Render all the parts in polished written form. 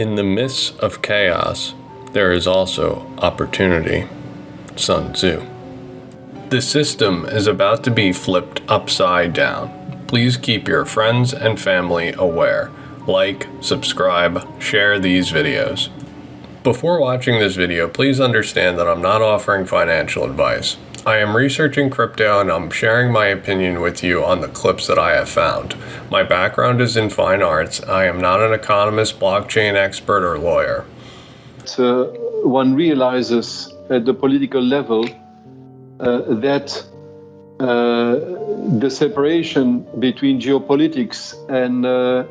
In the midst of chaos, there is also opportunity. Sun Tzu. The system is about to be flipped upside down. Please keep your friends and family aware. Like, subscribe, share these videos. Before watching this video, please understand that I'm not offering financial advice. I am researching crypto and I'm sharing my opinion with you on the clips that I have found. My background is in fine arts. I am not an economist, blockchain expert, or lawyer. One realizes at the political level that the separation between geopolitics and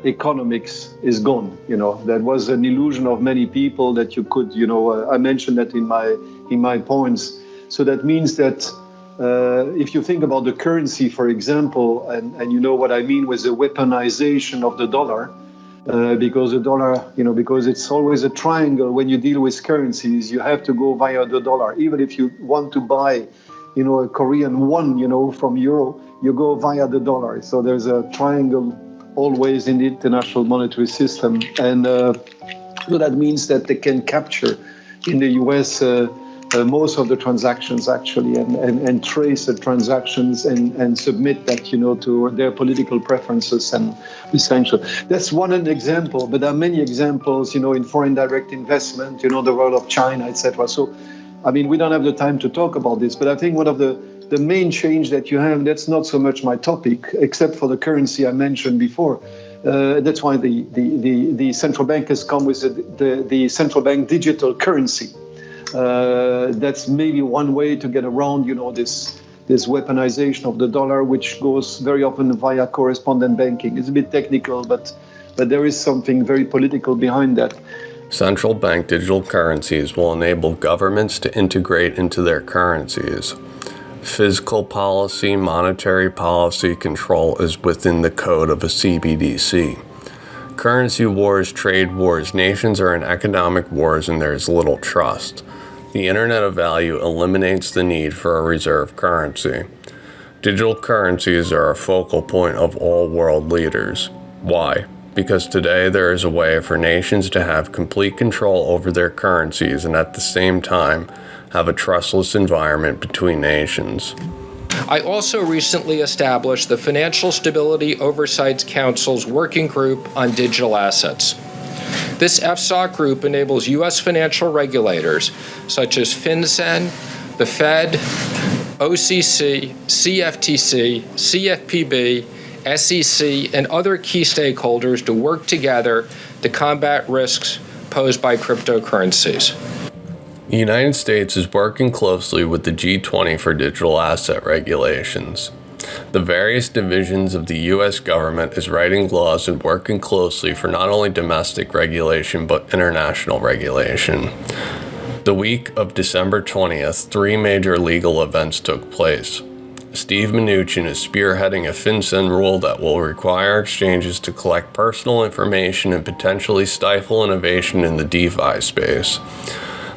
economics is gone. That was an illusion of many people that you could, I mentioned that in my points. So that means that if you think about the currency, for example, and you know what I mean with the weaponization of the dollar, because the dollar, because it's always a triangle when you deal with currencies, you have to go via the dollar. Even if you want to buy, a Korean won, from euro, you go via the dollar. So there's a triangle always in the international monetary system. And so that means that they can capture in the US most of the transactions actually and trace the transactions and submit that, to their political preferences and essential. That's one example, but there are many examples, in foreign direct investment, the role of China, etc. So, we don't have the time to talk about this, but I think one of the main change that you have, that's not so much my topic, except for the currency I mentioned before. That's why the central bank has come with the central bank digital currency. That's maybe one way to get around, this weaponization of the dollar, which goes very often via correspondent banking. It's a bit technical, but there is something very political behind that. Central bank digital currencies will enable governments to integrate into their currencies. Fiscal policy, monetary policy control is within the code of a CBDC. Currency wars, trade wars, nations are in economic wars, and there is little trust. The Internet of Value eliminates the need for a reserve currency. Digital currencies are a focal point of all world leaders. Why? Because today there is a way for nations to have complete control over their currencies and at the same time have a trustless environment between nations. I also recently established the Financial Stability Oversight Council's Working Group on Digital Assets. This FSOC group enables U.S. financial regulators, such as FinCEN, the Fed, OCC, CFTC, CFPB, SEC, and other key stakeholders to work together to combat risks posed by cryptocurrencies. The United States is working closely with the G20 for digital asset regulations. The various divisions of the U.S. government is writing laws and working closely for not only domestic regulation but international regulation. The week of December 20th, 3 major legal events took place. Steve Mnuchin is spearheading a FinCEN rule that will require exchanges to collect personal information and potentially stifle innovation in the DeFi space.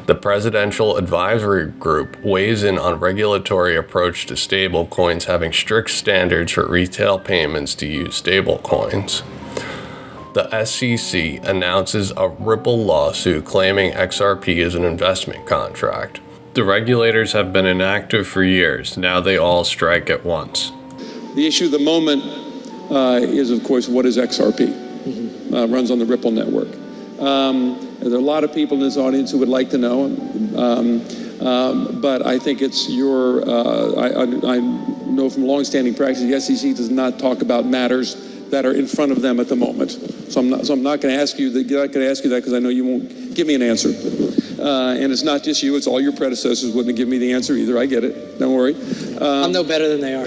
The Presidential Advisory Group weighs in on regulatory approach to stablecoins, having strict standards for retail payments to use stablecoins. The SEC announces a Ripple lawsuit claiming XRP is an investment contract. The regulators have been inactive for years. Now they all strike at once. The issue of the moment is, of course, what is XRP? Runs on the Ripple network. There are a lot of people in this audience who would like to know, but I think it's I know from longstanding practice, the SEC does not talk about matters that are in front of them at the moment. So I'm not going to ask you that because I know you won't give me an answer. And it's not just you; it's all your predecessors wouldn't give me the answer either. I get it. Don't worry. I'm no better than they are.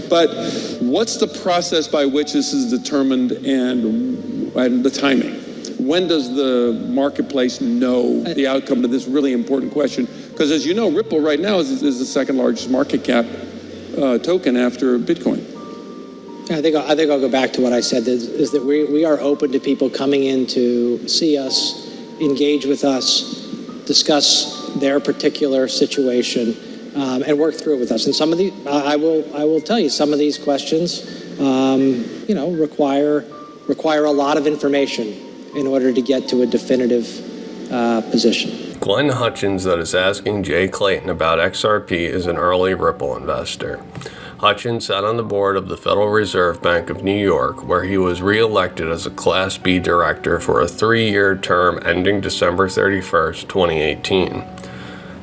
But what's the process by which this is determined and the timing? When does the marketplace know the outcome of this really important question? Because as you know, Ripple right now is the second largest market cap token after Bitcoin. I think I'll go back to what I said, is that we are open to people coming in to see us, engage with us, discuss their particular situation, and work through it with us. And some of the, I will tell you, some of these questions, require a lot of information. in order to get to a definitive position. Glenn Hutchins that is asking Jay Clayton about XRP is an early Ripple investor. Hutchins sat on the board of the Federal Reserve Bank of New York, where he was re-elected as a Class B director for a 3-year term ending December 31st, 2018.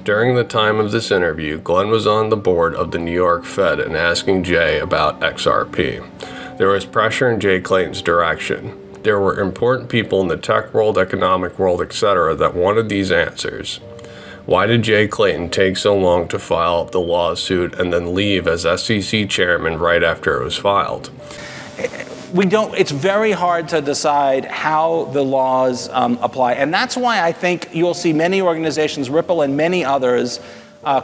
During the time of this interview, Glenn was on the board of the New York Fed and asking Jay about XRP. There was pressure in Jay Clayton's direction. There were important people in the tech world, economic world, etc. that wanted these answers. Why did Jay Clayton take so long to file the lawsuit and then leave as SEC chairman right after it was filed? It's very hard to decide how the laws apply. And that's why I think you'll see many organizations, Ripple and many others,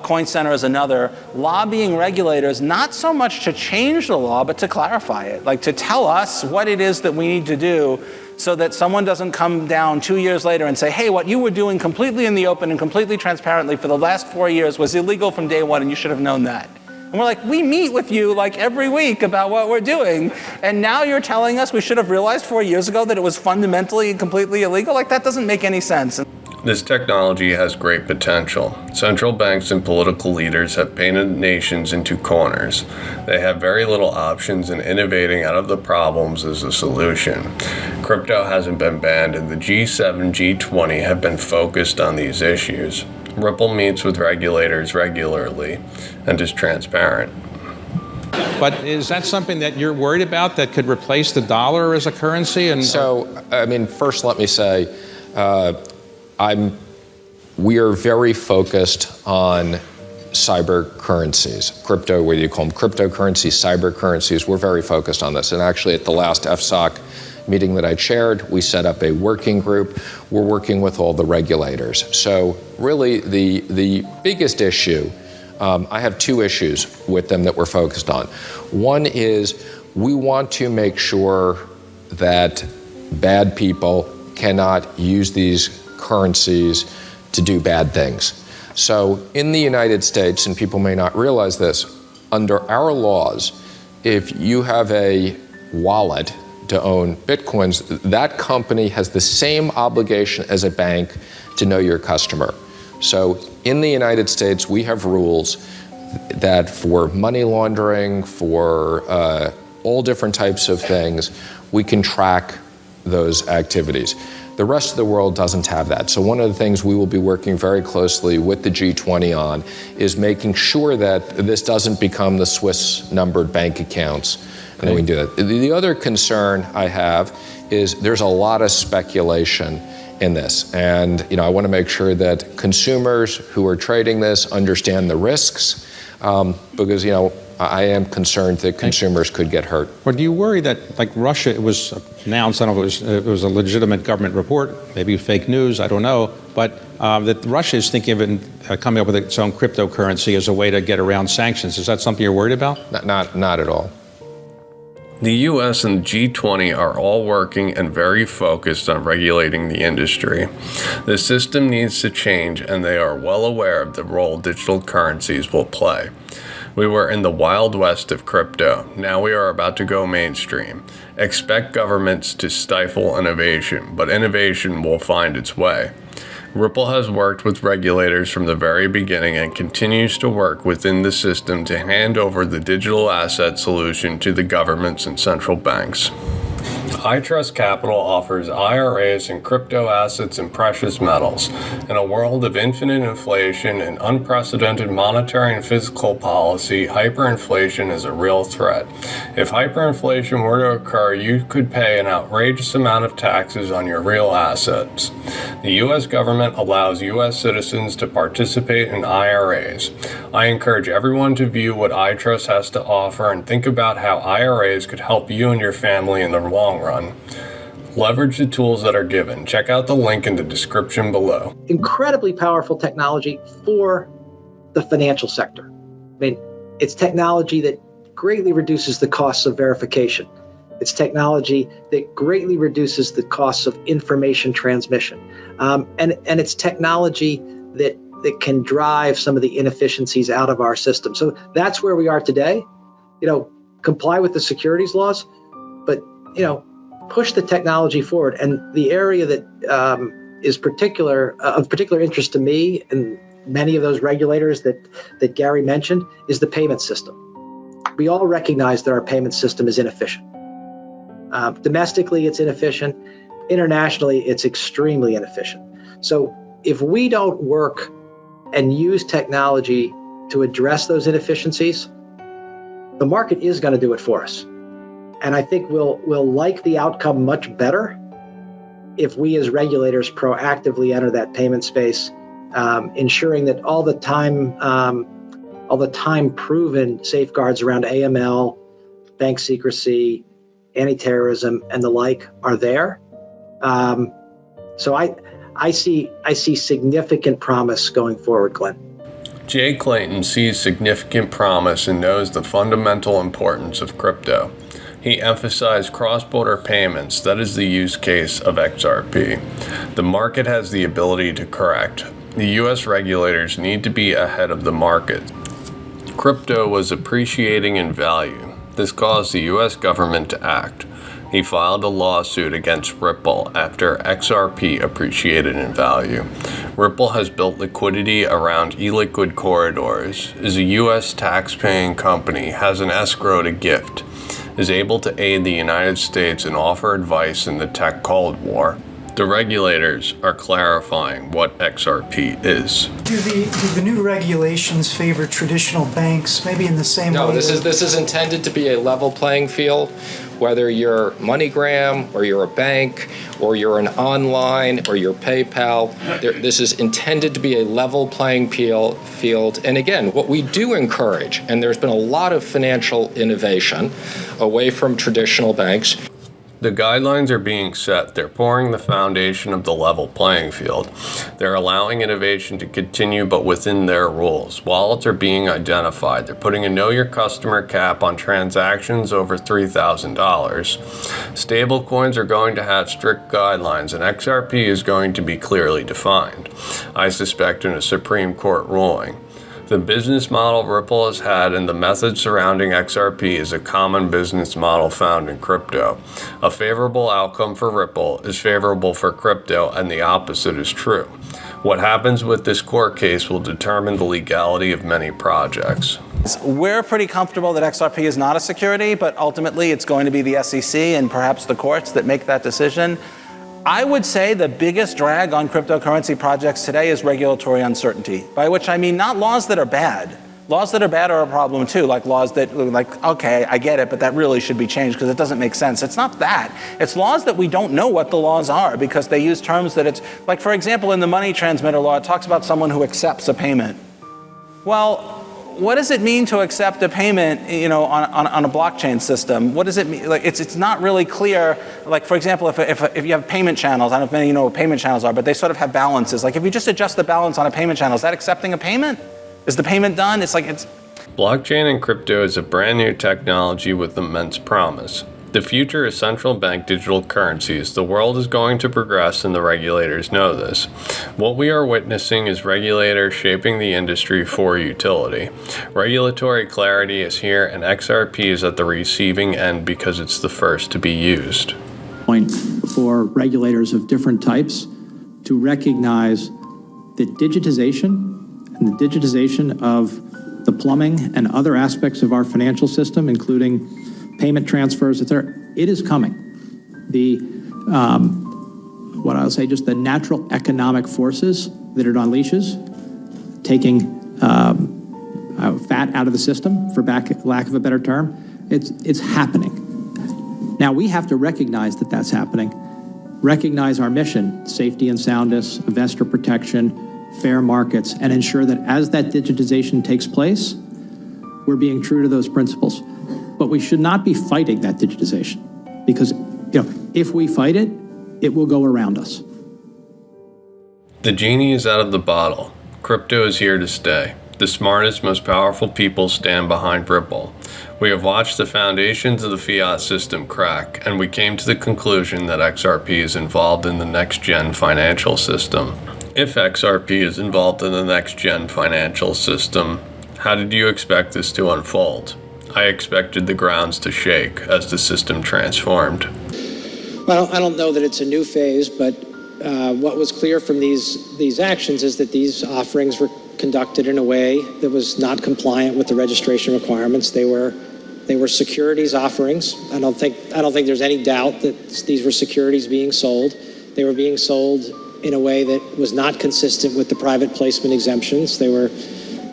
Coin Center is another, lobbying regulators not so much to change the law, but to clarify it, like to tell us what it is that we need to do so that someone doesn't come down 2 years later and say, hey, what you were doing completely in the open and completely transparently for the last 4 years was illegal from day one and you should have known that. And we're like, we meet with you like every week about what we're doing. And now you're telling us we should have realized 4 years ago that it was fundamentally and completely illegal? Like, that doesn't make any sense. This technology has great potential. Central banks and political leaders have painted nations into corners. They have very little options, and innovating out of the problems is a solution. Crypto hasn't been banned, and the G7, G20 have been focused on these issues. Ripple meets with regulators regularly and is transparent. But is that something that you're worried about that could replace the dollar as a currency? First let me say, we are very focused on cyber currencies, crypto, what do you call them, cryptocurrencies, cyber currencies. We're very focused on this. And actually at the last FSOC meeting that I chaired, we set up a working group. We're working with all the regulators. So really the biggest issue, I have 2 issues with them that we're focused on. One is we want to make sure that bad people cannot use these currencies to do bad things. So in the United States, and people may not realize this, under our laws, if you have a wallet to own Bitcoins, that company has the same obligation as a bank to know your customer. So in the United States, we have rules that for money laundering, for all different types of things, we can track those activities. The rest of the world doesn't have that. So one of the things we will be working very closely with the G20 on is making sure that this doesn't become the Swiss numbered bank accounts. And then we can do that. The other concern I have is there's a lot of speculation in this. And I want to make sure that consumers who are trading this understand the risks because, I am concerned that consumers could get hurt. Or do you worry that, like Russia, it was announced, I don't know if it was a legitimate government report, maybe fake news, I don't know, but that Russia is thinking of it, coming up with its own cryptocurrency as a way to get around sanctions. Is that something you're worried about? Not at all. The US and the G20 are all working and very focused on regulating the industry. The system needs to change, and they are well aware of the role digital currencies will play. We were in the wild west of crypto. Now we are about to go mainstream. Expect governments to stifle innovation, but innovation will find its way. Ripple has worked with regulators from the very beginning and continues to work within the system to hand over the digital asset solution to the governments and central banks. iTrustCapital offers IRAs in crypto assets and precious metals. In a world of infinite inflation and unprecedented monetary and fiscal policy, hyperinflation is a real threat. If hyperinflation were to occur, you could pay an outrageous amount of taxes on your real assets. The U.S. government allows U.S. citizens to participate in IRAs. I encourage everyone to view what iTrust has to offer and think about how IRAs could help you and your family in the long run. Leverage the tools that are given. Check out the link in the description below. Incredibly powerful technology for the financial sector. It's technology that greatly reduces the costs of verification. It's technology that greatly reduces the costs of information transmission. And it's technology that can drive some of the inefficiencies out of our system. So that's where we are today. Comply with the securities laws, but, push the technology forward. And the area that is of particular interest to me and many of those regulators that Gary mentioned is the payment system. We all recognize that our payment system is inefficient. Domestically, it's inefficient. Internationally, it's extremely inefficient. So if we don't work and use technology to address those inefficiencies, the market is going to do it for us. And I think we'll like the outcome much better if we as regulators proactively enter that payment space, ensuring that all the time proven safeguards around AML, bank secrecy, anti-terrorism, and the like are there. So I see significant promise going forward, Glenn. Jay Clayton sees significant promise and knows the fundamental importance of crypto. He emphasized cross-border payments. That is the use case of XRP. The market has the ability to correct. The U.S. regulators need to be ahead of the market. Crypto was appreciating in value. This caused the U.S. government to act. He filed a lawsuit against Ripple after XRP appreciated in value. Ripple has built liquidity around illiquid corridors, is a U.S. tax-paying company, has an escrow to gift, is able to aid the United States and offer advice in the tech Cold War. The regulators are clarifying what XRP is. Do the new regulations favor traditional banks, maybe in the same way? No, this is intended to be a level playing field, whether you're MoneyGram or you're a bank or you're an online or you're PayPal. This is intended to be a level playing field. And again, what we do encourage, and there's been a lot of financial innovation away from traditional banks. The guidelines are being set. They're pouring the foundation of the level playing field. They're allowing innovation to continue, but within their rules. Wallets are being identified. They're putting a know your customer cap on transactions over $3,000. Stablecoins are going to have strict guidelines, and XRP is going to be clearly defined, I suspect, in a Supreme Court ruling. The business model Ripple has had and the method surrounding XRP is a common business model found in crypto. A favorable outcome for Ripple is favorable for crypto, and the opposite is true. What happens with this court case will determine the legality of many projects. We're pretty comfortable that XRP is not a security, but ultimately it's going to be the SEC and perhaps the courts that make that decision. I would say the biggest drag on cryptocurrency projects today is regulatory uncertainty, by which I mean not laws that are bad. Laws that are bad are a problem too, like laws that, okay, I get it, but that really should be changed because it doesn't make sense. It's not that. It's laws that we don't know what the laws are because they use terms that it's, like for example, in the money transmitter law, it talks about someone who accepts a payment. Well, what does it mean to accept a payment, on a blockchain system? What does it mean? Like, it's not really clear. Like, for example, if you have payment channels, I don't know if many of you know what payment channels are, but they sort of have balances. Like, if you just adjust the balance on a payment channel, is that accepting a payment? Is the payment done? Blockchain and crypto is a brand new technology with immense promise. The future is central bank digital currencies. The world is going to progress and the regulators know this. What we are witnessing is regulators shaping the industry for utility. Regulatory clarity is here and XRP is at the receiving end because it's the first to be used. Point for regulators of different types to recognize that digitization and the digitization of the plumbing and other aspects of our financial system, including payment transfers, etc., it is coming. What I'll say, just the natural economic forces that it unleashes, taking fat out of the system, for lack of a better term, it's happening. Now we have to recognize that that's happening, recognize our mission, safety and soundness, investor protection, fair markets, and ensure that as that digitization takes place, we're being true to those principles. But we should not be fighting that digitization because, if we fight it, it will go around us. The genie is out of the bottle. Crypto is here to stay. The smartest, most powerful people stand behind Ripple. We have watched the foundations of the fiat system crack, and we came to the conclusion that XRP is involved in the next-gen financial system. If XRP is involved in the next-gen financial system, how did you expect this to unfold? I expected the grounds to shake as the system transformed. Well, I don't know that it's a new phase, but what was clear from these actions is that these offerings were conducted in a way that was not compliant with the registration requirements. They were securities offerings. I don't think there's any doubt that these were securities being sold. They were being sold in a way that was not consistent with the private placement exemptions. They were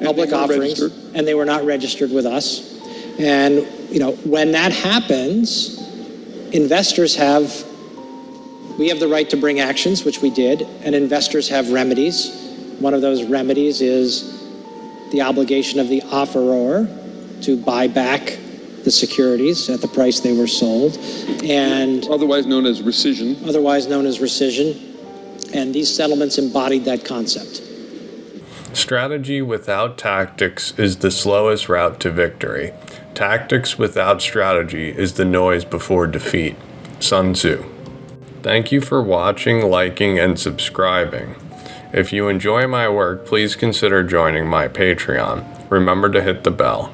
public offerings, and they were not registered with us. And when that happens, investors we have the right to bring actions, which we did, and investors have remedies. One of those remedies is the obligation of the offeror to buy back the securities at the price they were sold, and otherwise known as rescission. And these settlements embodied that concept. Strategy without tactics is the slowest route to victory. Tactics without strategy is the noise before defeat. Sun Tzu. Thank you for watching, liking, and subscribing. If you enjoy my work, please consider joining my Patreon. Remember to hit the bell.